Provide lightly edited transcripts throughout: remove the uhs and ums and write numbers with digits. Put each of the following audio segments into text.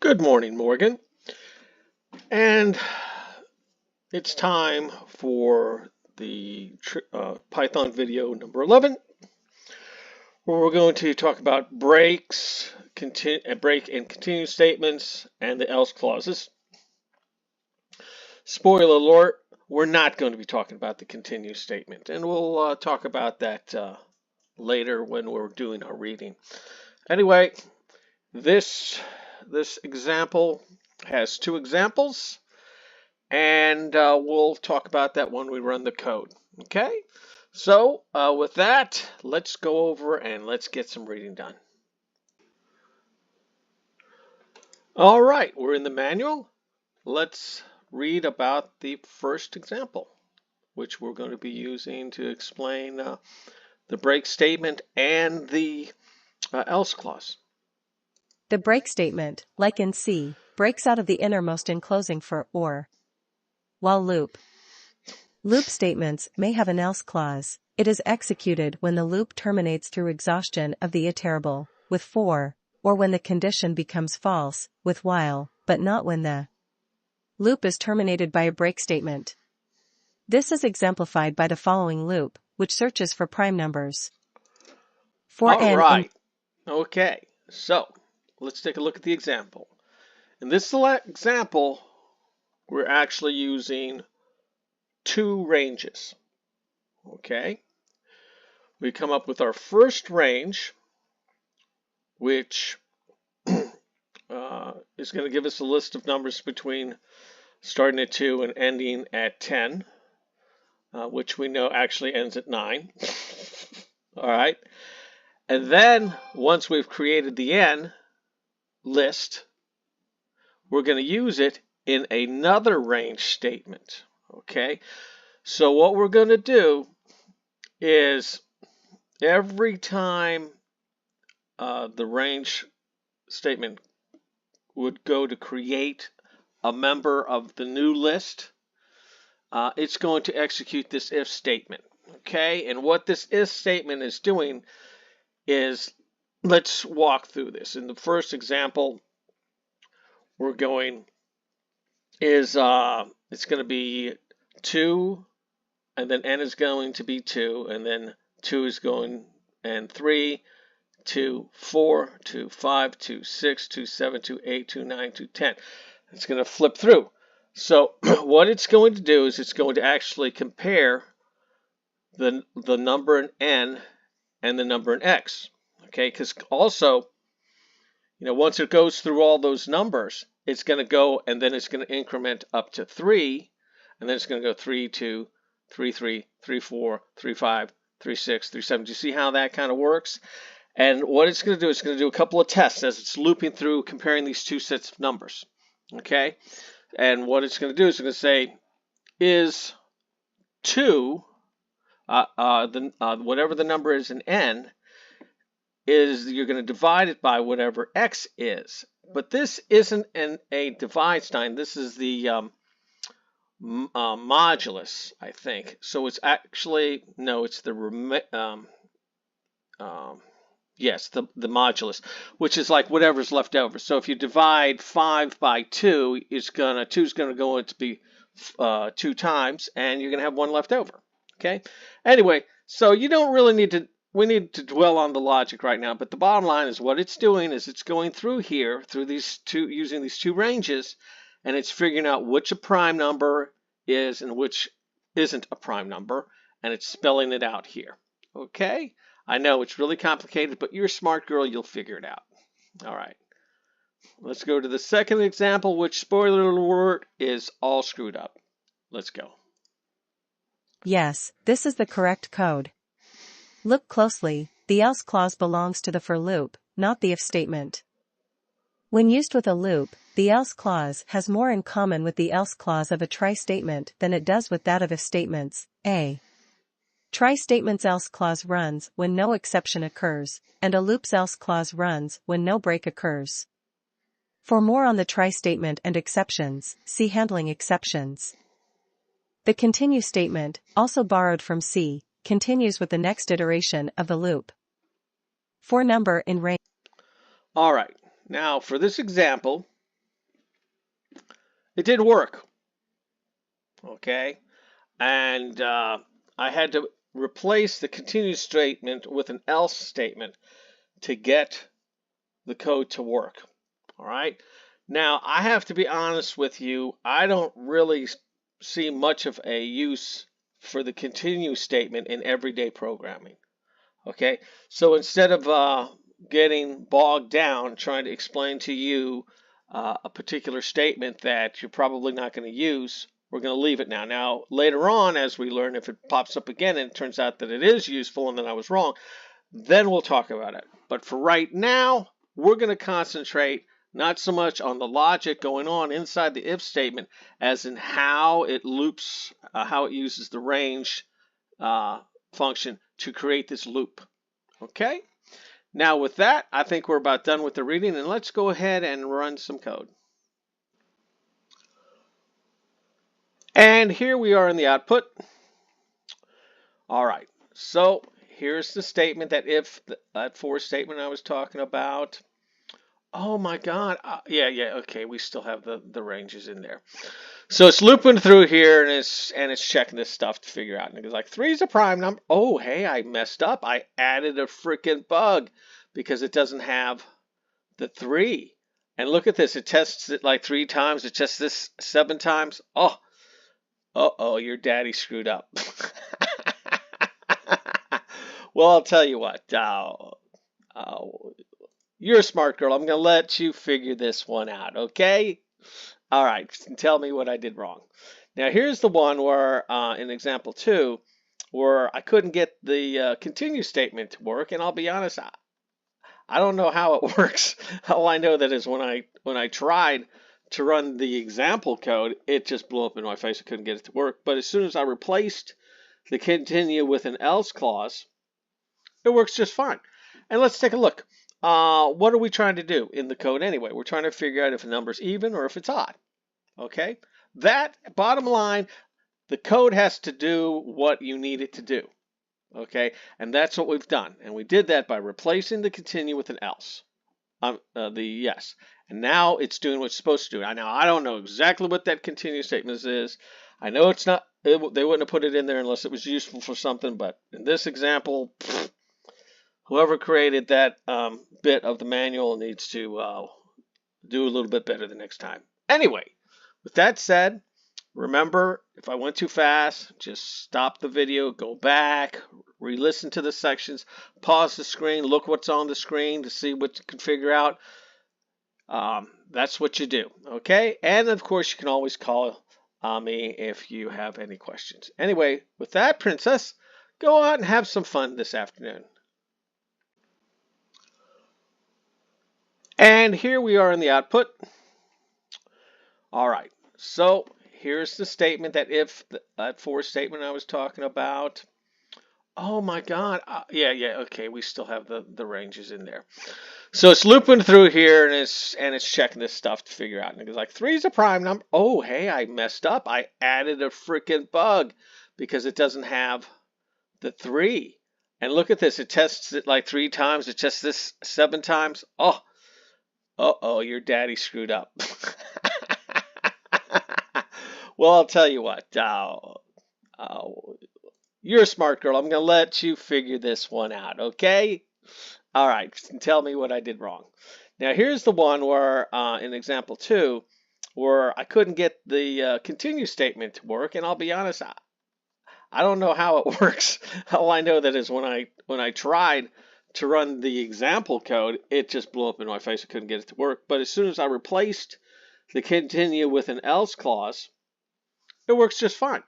Good morning, Morgan. And it's time for the Python video number 11, where we're going to talk about breaks, break and continue statements, and the else clauses. Spoiler alert, we're not going to be talking about the continue statement, and we'll talk about that later when we're doing our reading. Anyway, this example has two examples, and we'll talk about that when we run the code. Okay, so with that, let's go over and let's get some reading done. All right, we're in the manual. Let's read about the first example, which we're going to be using to explain the break statement and the else clause. The break statement, like in C, breaks out of the innermost enclosing for or. While loop statements may have an else clause, it is executed when the loop terminates through exhaustion of the iterable, with for, or when the condition becomes false, with while, but not when the loop is terminated by a break statement. This is exemplified by the following loop, which searches for prime numbers. For All right. Okay, so let's take a look at the example. In this example, we're actually using two ranges. Okay, we come up with our first range, which is going to give us a list of numbers between starting at 2 and ending at 10, which we know actually ends at 9. All right, and then once we've created the n list, we're going to use it in another range statement. Okay, so what we're going to do is every time the range statement would go to create a member of the new list, it's going to execute this if statement. Okay, and what this if statement is doing is, let's walk through this. In the first example, we're going is it's going to be 2, and then n is going to be 2, and then 2 is going, and 3, 2, 4, 2, 5, 2, 6, 2, 7, 2, 8, 2, 9, 2, 10. It's going to flip through. So what it's going to do is it's going to actually compare the number in n and the number in x. Okay, because also, once it goes through all those numbers, it's going to go and then it's going to increment up to 3, and then it's going to go 3, 2, 3, 3, 3, 4, 3, 5, 3, 6, 3, 7. Do you see how that kind of works? And what it's going to do, it's going to do a couple of tests as it's looping through, comparing these two sets of numbers. Okay? And what it's going to do is it's going to say, is 2, whatever the number is in n, you're going to divide it by whatever x is. But this isn't a divide sign. This is the modulus, I think. So it's actually, no, it's the the modulus, which is like whatever's left over. So if you divide 5 by 2, 2 is going to go into be 2 times, and you're going to have 1 left over. Okay. Anyway, so you don't really need to. We need to dwell on the logic right now, but the bottom line is what it's doing is it's going through here, through these two, using these two ranges, and it's figuring out which a prime number is and which isn't a prime number, and it's spelling it out here. Okay? I know it's really complicated, but you're a smart girl, you'll figure it out. All right. Let's go to the second example, which, spoiler alert, is all screwed up. Let's go. Yes, this is the correct code. Look closely, the else clause belongs to the for loop, not the if statement. When used with a loop, the else clause has more in common with the else clause of a try statement than it does with that of if statements. A try statement's else clause runs when no exception occurs, and a loop's else clause runs when no break occurs. For more on the try statement and exceptions, see handling exceptions. The continue statement, also borrowed from C, continues with the next iteration of the loop. For number in range. All right. Now for this example, it didn't work. Okay, and I had to replace the continue statement with an else statement to get the code to work. All right. Now, I have to be honest with you. I don't really see much of a use for the continue statement in everyday programming. Okay. So instead of getting bogged down trying to explain to you a particular statement that you're probably not going to use, we're going to leave it now. Now, later on, as we learn, if it pops up again and it turns out that it is useful and that I was wrong, then we'll talk about it. But for right now, we're going to concentrate not so much on the logic going on inside the if statement as in how it loops, how it uses the range function to create this loop. Okay? Now with that, I think we're about done with the reading, and let's go ahead and run some code. And here we are in the output. All right, so here's the statement, that if, that for statement I was talking about. Oh my God, yeah, okay, we still have the ranges in there. So it's looping through here, and it's checking this stuff to figure out. And it's like, 3 is a prime number. Oh, hey, I messed up. I added a freaking bug because it doesn't have the 3. And look at this. It tests it like 3 times. It tests this 7 times. Oh, uh-oh, your daddy screwed up. Well, I'll tell you what. You're a smart girl. I'm going to let you figure this one out, okay? All right, tell me what I did wrong. Now, here's the one where, in example 2, where I couldn't get the continue statement to work, and I'll be honest, I don't know how it works. All I know that is when I tried to run the example code, it just blew up in my face. I couldn't get it to work. But as soon as I replaced the continue with an else clause, it works just fine. And let's take a look. What are we trying to do in the code anyway? We're trying to figure out if a number's even or if it's odd. Okay? That, bottom line, the code has to do what you need it to do. Okay? And that's what we've done. And we did that by replacing the continue with an else. The yes. And now it's doing what it's supposed to do. Now, I don't know exactly what that continue statement is. I know it's not, they wouldn't have put it in there unless it was useful for something. But in this example, whoever created that bit of the manual needs to do a little bit better the next time. Anyway, with that said, remember, if I went too fast, just stop the video, go back, re-listen to the sections, pause the screen, look what's on the screen to see what you can figure out. That's what you do, okay? And of course, you can always call me if you have any questions. Anyway, with that, princess, go out and have some fun this afternoon. And here we are in the output. All right, so here's the statement, that if, that for statement I was talking about. Oh my God, yeah, okay, we still have the ranges in there. So it's looping through here, and it's checking this stuff to figure out. And it's like, 3 is a prime number. Oh, hey, I messed up. I added a freaking bug because it doesn't have the 3. And look at this. It tests it like 3 times. It tests this 7 times. Oh, uh-oh, your daddy screwed up. Well, I'll tell you what. You're a smart girl. I'm going to let you figure this one out, okay? All right, tell me what I did wrong. Now, here's the one where, in example 2, where I couldn't get the continue statement to work, and I'll be honest, I don't know how it works. All I know that is when I tried to run the example code, it just blew up in my face. I couldn't get it to work. But as soon as I replaced the continue with an else clause, it works just fine.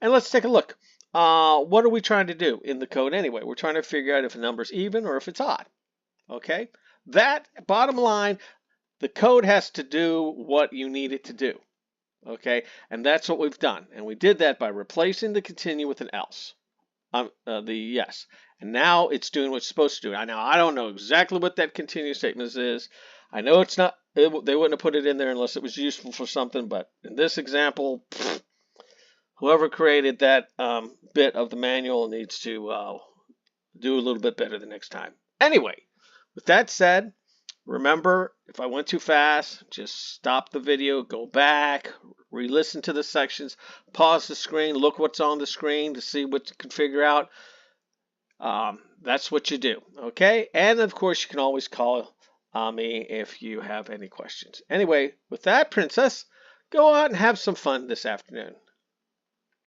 And let's take a look. What are we trying to do in the code anyway? We're trying to figure out if a number's even or if it's odd. Okay? That, bottom line, the code has to do what you need it to do. Okay? And that's what we've done. And we did that by replacing the continue with an else. The yes. And now it's doing what it's supposed to do. Now, I don't know exactly what that continue statement is. I know it's not, they wouldn't have put it in there unless it was useful for something. But in this example, whoever created that bit of the manual needs to do a little bit better the next time. Anyway, with that said, Remember, if I went too fast, just stop the video, go back, re-listen to the sections, pause the screen, look what's on the screen to see what you can figure out. That's what you do, okay? And of course, you can always call me if you have any questions. Anyway, with that, Princess, go out and have some fun this afternoon.